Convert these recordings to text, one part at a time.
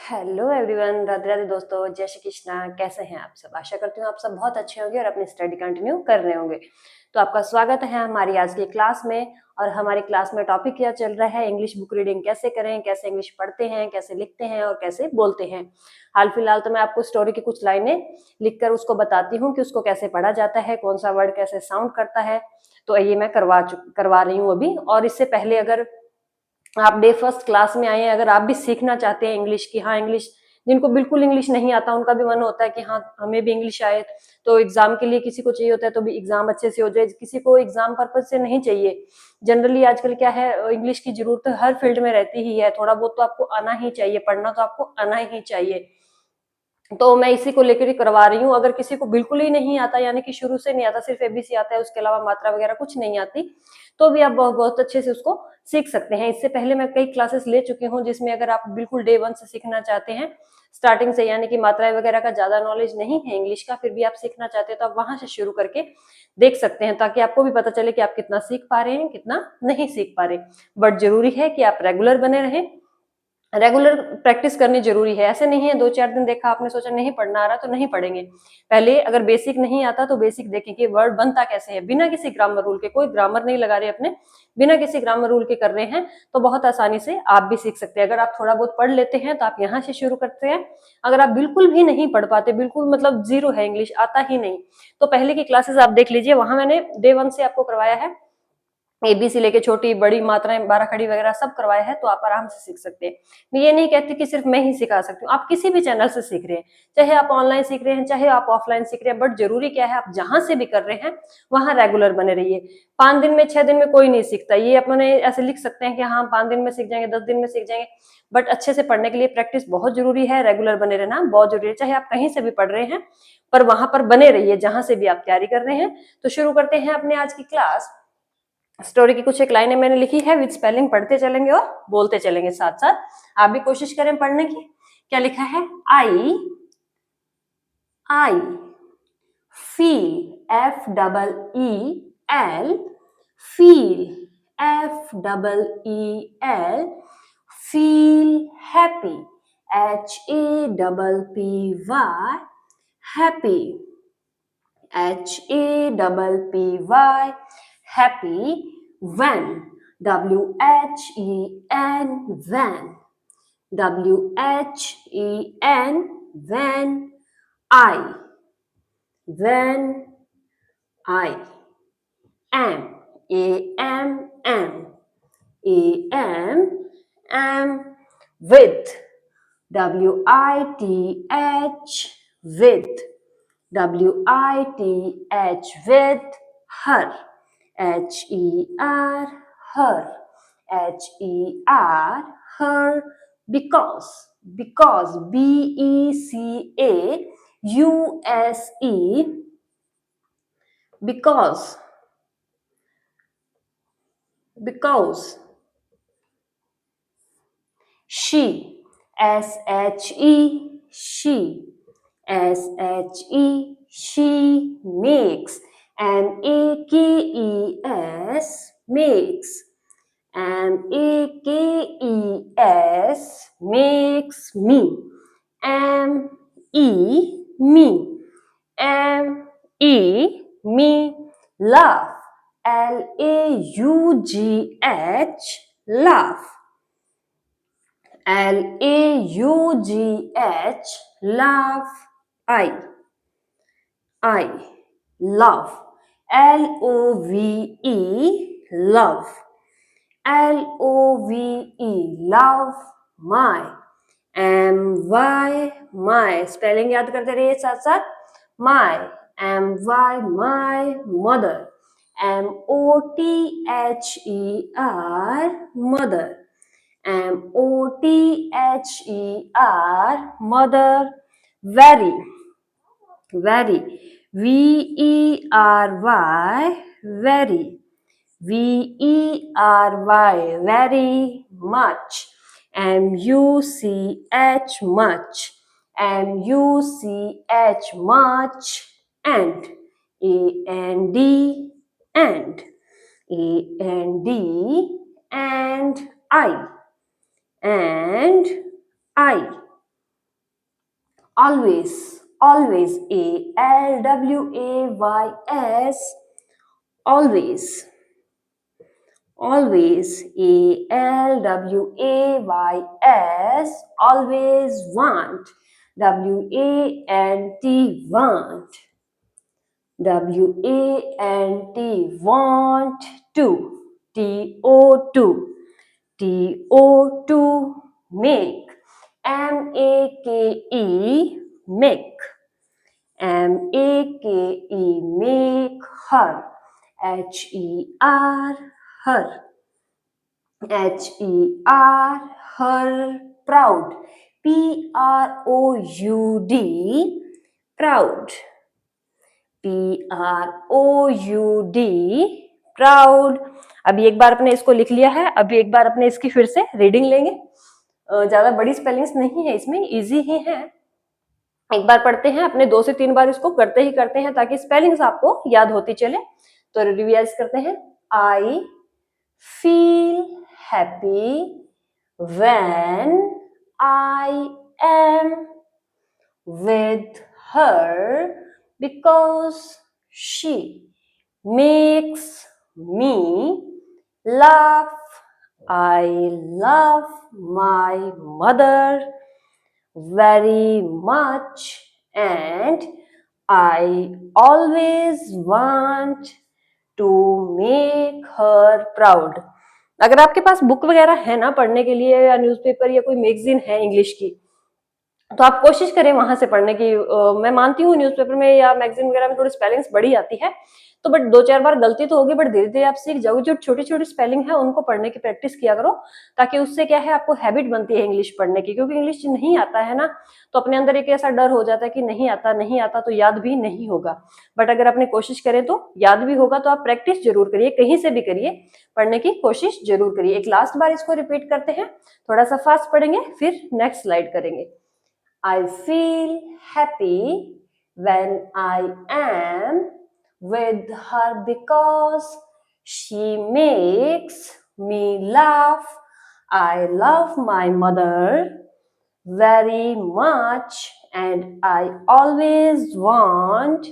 Hello everyone, Radhe Radhe दोस्तों, जय श्री कृष्णा। कैसे हैं आप सब? आशा करती हूँ आप सब बहुत अच्छे होंगे और अपनी स्टडी कंटिन्यू कर रहे होंगे। तो आपका स्वागत है हमारी आज की क्लास में। और हमारी क्लास में टॉपिक क्या चल रहा है? इंग्लिश बुक रीडिंग कैसे करें, कैसे इंग्लिश पढ़ते हैं, कैसे लिखते हैं और कैसे बोलते हैं। हाल फिलहाल तो मैं आपको स्टोरी की कुछ लाइनें लिखकर उसको बताती हूँ कि उसको कैसे पढ़ा जाता है, कौन सा वर्ड कैसे साउंड करता है। तो ये मैं करवा रही हूँ अभी। और इससे पहले अगर आप डे फर्स्ट क्लास में आए हैं, अगर आप भी सीखना चाहते हैं इंग्लिश की, हाँ इंग्लिश जिनको बिल्कुल इंग्लिश नहीं आता उनका भी मन होता है कि हाँ हमें भी इंग्लिश आए, तो एग्जाम के लिए किसी को चाहिए होता है तो भी एग्जाम अच्छे से हो जाए, किसी को एग्जाम पर्पज से नहीं चाहिए। जनरली आजकल क्या है, इंग्लिश की जरूरत हर फील्ड में रहती ही है। थोड़ा बहुत तो आपको आना ही चाहिए, पढ़ना तो आपको आना ही चाहिए। तो मैं इसी को लेकर ही करवा रही हूँ। अगर किसी को बिल्कुल ही नहीं आता, यानी कि शुरू से नहीं आता, सिर्फ एबीसी आता है, उसके अलावा मात्रा वगैरह कुछ नहीं आती, तो भी आप बहुत बहुत अच्छे से उसको सीख सकते हैं। इससे पहले मैं कई क्लासेस ले चुकी हूँ जिसमें अगर आप बिल्कुल डे वन से सीखना चाहते हैं, स्टार्टिंग से, यानी कि मात्राएं वगैरह का ज्यादा नॉलेज नहीं है इंग्लिश का, फिर भी आप सीखना चाहते हैं तो आप वहां से शुरू करके देख सकते हैं, ताकि आपको भी पता चले कि आप कितना सीख पा रहे हैं, कितना नहीं सीख पा रहे। बट जरूरी है कि आप रेगुलर बने रहें, रेगुलर प्रैक्टिस करनी जरूरी है। ऐसे नहीं है 2-4 दिन देखा आपने, सोचा नहीं पढ़ना आ रहा तो नहीं पढ़ेंगे। पहले अगर बेसिक नहीं आता तो बेसिक देखें कि वर्ड बनता कैसे है, बिना किसी ग्रामर रूल के। कोई ग्रामर नहीं लगा रहे अपने, बिना किसी ग्रामर रूल के कर रहे हैं, तो बहुत आसानी से आप भी सीख सकते हैं। अगर आप थोड़ा बहुत पढ़ लेते हैं तो आप यहाँ से शुरू करते हैं। अगर आप बिल्कुल भी नहीं पढ़ पाते, बिल्कुल मतलब जीरो है, इंग्लिश आता ही नहीं, तो पहले की क्लासेस आप देख लीजिए, वहां मैंने डे वन से आपको करवाया है, एबीसी लेके छोटी बड़ी मात्राएं, बारह खड़ी वगैरह सब करवाया है, तो आप आराम से सीख सकते हैं। मैं ये नहीं कहती कि सिर्फ मैं ही सिखा सकती हूँ, आप किसी भी चैनल से सीख रहे हैं, चाहे आप ऑनलाइन सीख रहे हैं, चाहे आप ऑफलाइन सीख रहे हैं, बट जरूरी क्या है, आप जहां से भी कर रहे हैं वहां रेगुलर बने रहिए। 5 दिन में 6 दिन में कोई नहीं सीखता, ये अपने ऐसे लिख सकते हैं कि हाँ 5 दिन में सीख जाएंगे, 10 दिन में सीख जाएंगे, बट अच्छे से पढ़ने के लिए प्रैक्टिस बहुत जरूरी है, रेगुलर बने रहना बहुत जरूरी है। चाहे आप कहीं से भी पढ़ रहे हैं, पर वहां पर बने रहिए जहां से भी आप तैयारी कर रहे हैं। तो शुरू करते हैं अपने आज की क्लास। स्टोरी की कुछ एक लाइनें मैंने लिखी है, विद स्पेलिंग पढ़ते चलेंगे और बोलते चलेंगे साथ साथ। आप भी कोशिश करें पढ़ने की। क्या लिखा है? I feel, FEEL, feel, FEEL, feel happy, HAPPY, happy, HAPPY, happy. When, WHEN, when, WHEN, when. When I am, AM, with, WITH, with, WITH, with, her, HER, her, HER, her, because, BECAUSE, because, she, SHE, she makes, MAKES, makes, MAKES, makes me, me, me, laugh, LAUGH, laugh, LAUGH, laugh. I love, LOVE, love, LOVE, love. My, my, spelling याद करते रहिए साथ साथ। my, my, mother, MOTHER, mother, MOTHER, mother. Very, very, VERY, very, VERY, very much, MUCH, much, MUCH, much, and, AND, and, AND, and I, and I. always, always, ALWAYS, always, always, ALWAYS, always, want, WANT, WANT, want to, TO2, TO2, make, MAKE, make, MAKE, make, her, HER, her, HER, her, proud, PROUD, proud, PROUD, proud. अभी एक बार अपने इसको लिख लिया है, अभी एक बार अपने इसकी फिर से रीडिंग लेंगे। ज्यादा बड़ी स्पेलिंग्स नहीं है इसमें, इजी ही है। एक बार पढ़ते हैं, अपने 2 से 3 बार इसको करते ही करते हैं ताकि स्पेलिंग्स आपको याद होती चले। तो रिवाइज करते हैं। I feel happy when I am with her because she makes me laugh. I love my mother very much and I always want to make her proud. अगर आपके पास बुक वगैरह है ना पढ़ने के लिए या न्यूज़पेपर या कोई मैगजीन है इंग्लिश की, तो आप कोशिश करें वहां से पढ़ने की। मैं मानती हूँ न्यूज़पेपर में या मैगजीन वगैरह में थोड़ी स्पेलिंग्स बड़ी आती है, तो बट 2-4 बार गलती तो होगी, बट धीरे धीरे आप सीख जाओगे। जो छोटी छोटी स्पेलिंग है उनको पढ़ने की प्रैक्टिस किया करो, ताकि उससे क्या है आपको हैबिट बनती है इंग्लिश पढ़ने की। क्योंकि इंग्लिश नहीं आता है ना, तो अपने अंदर एक ऐसा डर हो जाता है कि नहीं आता नहीं आता तो याद भी नहीं होगा। बट अगर अपने कोशिश करें तो याद भी होगा। तो आप प्रैक्टिस जरूर करिए, कहीं से भी करिए, पढ़ने की कोशिश जरूर करिए। एक लास्ट बार इसको रिपीट करते हैं, थोड़ा सा फास्ट पढ़ेंगे, फिर नेक्स्ट स्लाइड करेंगे। I feel happy when I am with her because she makes me laugh. I love my mother very much and I always want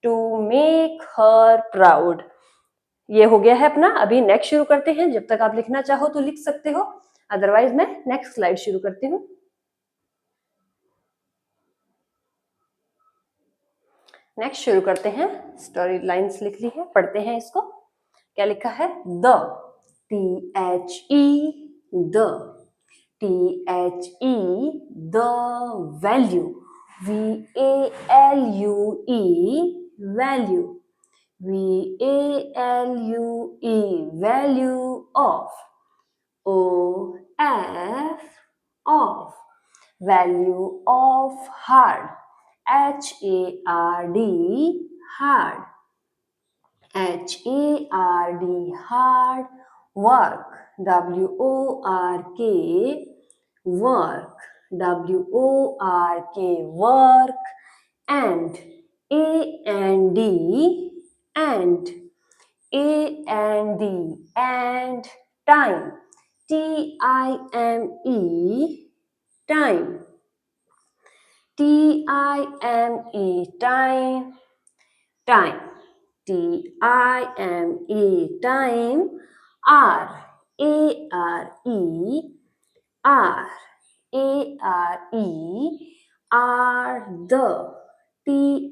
to make her proud. ये हो गया है अपना। अभी नेक्स्ट शुरू करते हैं। जब तक आप लिखना चाहो तो लिख सकते हो, अदरवाइज मैं नेक्स्ट स्लाइड शुरू करती हूँ। नेक्स्ट शुरू करते हैं। स्टोरी लाइंस लिख ली है, पढ़ते हैं इसको। क्या लिखा है? The, THE, the, THE, the value, VALUE, value, VALUE, value of, OF, of, value of hard, HARD, hard, HARD, hard, work, WORK, work, WORK, work, and AND, and AND, and time, TIME, time, TIME, time, time, TIME, time, R, ARE, R, ARE, are the, THE,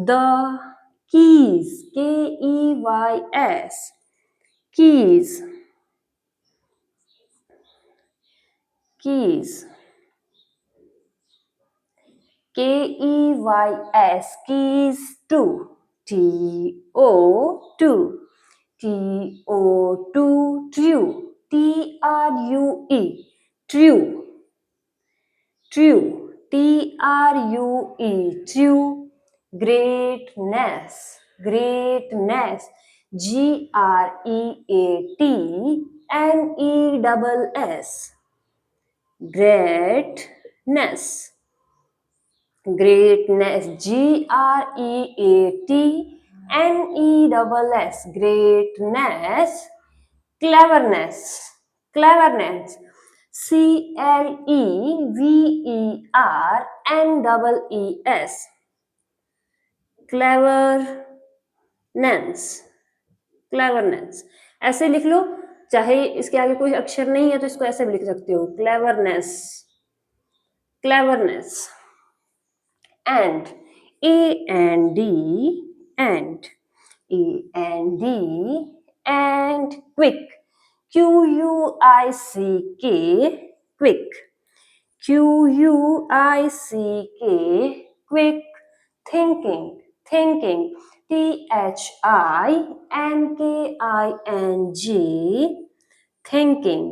the keys, KEYS, keys, keys, KEYS, keys to, TO2, TO2, true, TRUE, true, true, TRUE, true, greatness, greatness, GREATNESS, greatness, greatness, GREATNESS, greatness, cleverness, cleverness, CLEVERNES, क्लेवरनेंस, क्लेवरनेंस ऐसे लिख लो, चाहे इसके आगे कोई अक्षर नहीं है तो इसको ऐसे भी लिख सकते हो, cleverness, cleverness. And, AND, and, AND, and quick, QUICK, quick, QUICK, quick, thinking, thinking, THINKING, thinking,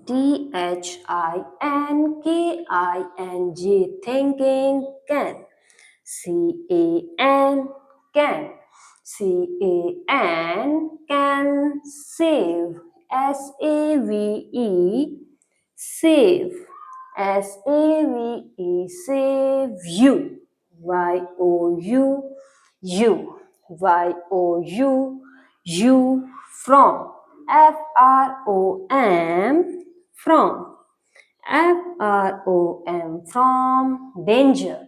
THINKING, thinking, can, CAN, can, CAN, can, save, SAVE, save, SAVE, save, you, YOU, you, YOU, you, from, FROM, from, FROM, from, danger,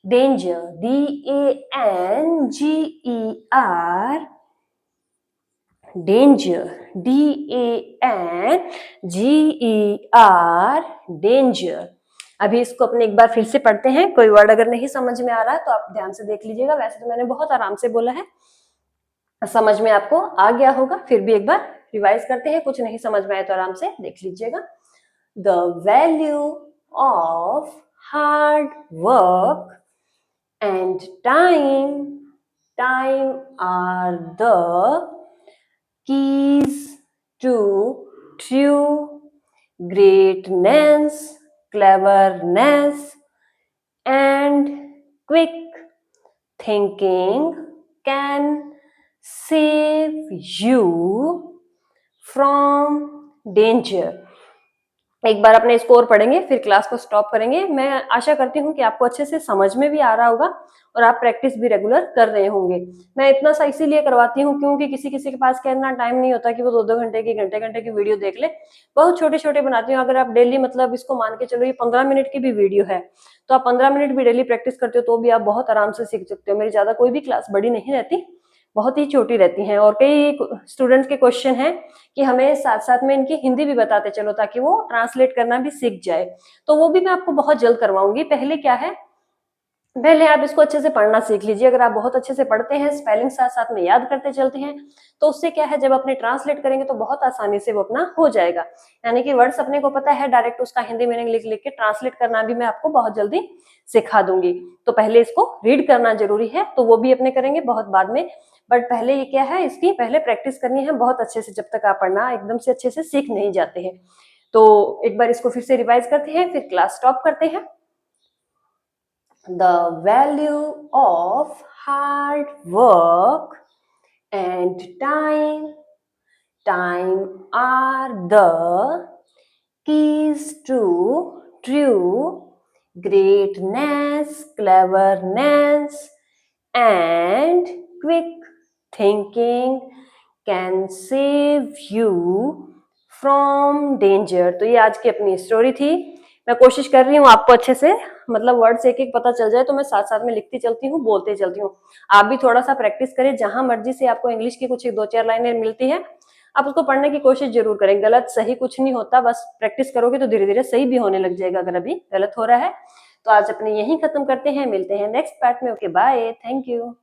danger, DANGER, danger, DANGER, danger। अभी इसको अपने एक बार फिर से पढ़ते हैं, कोई word अगर नहीं समझ में आ रहा है तो आप ध्यान से देख लीजिएगा, वैसे तो मैंने बहुत आराम से बोला है, समझ में आपको आ गया होगा, फिर भी एक बार रिवाइज करते हैं, कुछ नहीं समझ में आए तो आराम से देख लीजिएगा। The value of hard work and time, time are the keys to true greatness, cleverness, and quick thinking can save you from danger। एक बार अपने स्कोर पढ़ेंगे, फिर क्लास को स्टॉप करेंगे। मैं आशा करती हूँ कि आपको अच्छे से समझ में भी आ रहा होगा और आप प्रैक्टिस भी रेगुलर कर रहे होंगे। मैं इतना सा इसीलिए करवाती हूँ क्योंकि किसी किसी के पास क्या इतना टाइम नहीं होता कि वो 2-2 घंटे की, घंटे की वीडियो देख ले। बहुत छोटे छोटे बनाती हूँ। अगर आप डेली मतलब इसको मान के चलो ये 15 मिनट की भी वीडियो है तो आप 15 मिनट भी डेली प्रैक्टिस करते हो तो भी आप बहुत आराम से सीख सकते हो। मेरी ज्यादा कोई भी क्लास बड़ी नहीं रहती, बहुत ही छोटी रहती हैं। और कई स्टूडेंट्स के क्वेश्चन हैं कि हमें साथ साथ में इनकी हिंदी भी बताते चलो ताकि वो ट्रांसलेट करना भी सीख जाए, तो वो भी मैं आपको बहुत जल्द करवाऊंगी। पहले क्या है, पहले आप इसको अच्छे से पढ़ना सीख लीजिए। अगर आप बहुत अच्छे से पढ़ते हैं, स्पेलिंग साथ साथ में याद करते चलते हैं, तो उससे क्या है जब अपने ट्रांसलेट करेंगे तो बहुत आसानी से वो अपना हो जाएगा। यानी कि वर्ड्स अपने को पता है, डायरेक्ट उसका हिंदी मीनिंग लिख लिख के ट्रांसलेट करना भी मैं आपको बहुत जल्दी सिखा दूंगी। तो पहले इसको रीड करना जरूरी है, तो वो भी अपने करेंगे बहुत बाद में, बट पहले ये क्या है, इसकी पहले प्रैक्टिस करनी है बहुत अच्छे से। जब तक आप पढ़ना एकदम से अच्छे से सीख नहीं जाते हैं, तो एक बार इसको फिर से रिवाइज करते हैं, फिर क्लास स्टॉप करते हैं। The value of hard work and time, time are the keys to true greatness, cleverness, and quick thinking can save you from danger। तो ये आज की अपनी स्टोरी थी। मैं कोशिश कर रही हूँ आपको अच्छे से मतलब वर्ड्स एक एक पता चल जाए, तो मैं साथ साथ में लिखती चलती हूँ, बोलते चलती हूँ। आप भी थोड़ा सा प्रैक्टिस करें, जहां मर्जी से आपको इंग्लिश की कुछ 2-4 लाइनें मिलती है आप उसको पढ़ने की कोशिश जरूर करें। गलत सही कुछ नहीं होता, बस प्रैक्टिस करोगे तो धीरे धीरे सही भी होने लग जाएगा अगर अभी गलत हो रहा है। तो आज अपने यहीं खत्म करते हैं, मिलते हैं नेक्स्ट पार्ट में। Okay bye, thank you.